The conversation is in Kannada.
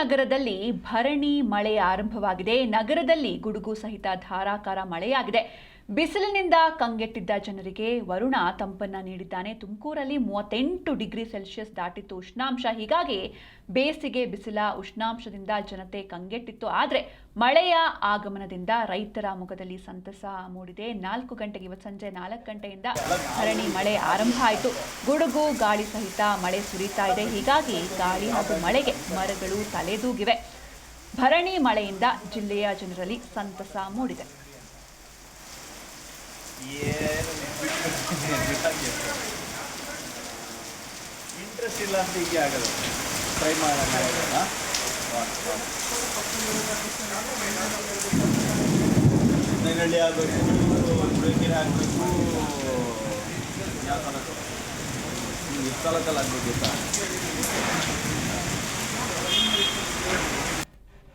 ನಗರದಲ್ಲಿ ಭರಣಿ ಮಳೆ ಆರಂಭವಾಗಿದೆ. ನಗರದಲ್ಲಿ ಗುಡುಗು ಸಹಿತ ಧಾರಾಕಾರ ಮಳೆಯಾಗಿದೆ. ಬಿಸಿಲಿನಿಂದ ಕಂಗೆಟ್ಟಿದ್ದ ಜನರಿಗೆ ವರುಣ ತಂಪನ್ನ ನೀಡಿದ್ದಾನೆ. ತುಮಕೂರಲ್ಲಿ 38 ಡಿಗ್ರಿ ಸೆಲ್ಸಿಯಸ್ ದಾಟಿತ್ತು ಉಷ್ಣಾಂಶ. ಹೀಗಾಗಿ ಬೇಸಿಗೆ ಬಿಸಿಲ ಉಷ್ಣಾಂಶದಿಂದ ಜನತೆ ಕಂಗೆಟ್ಟಿತ್ತು. ಆದರೆ ಮಳೆಯ ಆಗಮನದಿಂದ ರೈತರ ಮುಖದಲ್ಲಿ ಸಂತಸ ಮೂಡಿದೆ. 4 ಗಂಟೆಗೆ ಇವತ್ತು ಸಂಜೆ 4 ಗಂಟೆಯಿಂದ ಭರಣಿ ಮಳೆ ಆರಂಭ ಆಯಿತು. ಗುಡುಗು ಗಾಳಿ ಸಹಿತ ಮಳೆ ಸುರಿತಾ ಇದೆ. ಹೀಗಾಗಿ ಗಾಳಿ ಹಾಗೂ ಮಳೆಗೆ ಮರಗಳು ತಲೆದೂಗಿವೆ. ಭರಣಿ ಮಳೆಯಿಂದ ಜಿಲ್ಲೆಯ ಜನರಲ್ಲಿ ಸಂತಸ ಮೂಡಿದೆ. ಇಂಟ್ರೆಸ್ಟ್ ಇಲ್ಲ ಅಂತ ಹೀಗೆ ಆಗೋದು. ಟ್ರೈ ಮಾಡೋಣ. ನೆಗಡಿ ಆಗಬೇಕು, ಬ್ರೇಕಿನ ಆಗಬೇಕು, ಯಾವ ಥರ ಇಷ್ಟು ಕಾಲಕ್ಕಲ್ಲ ಆಗಬೇಕು.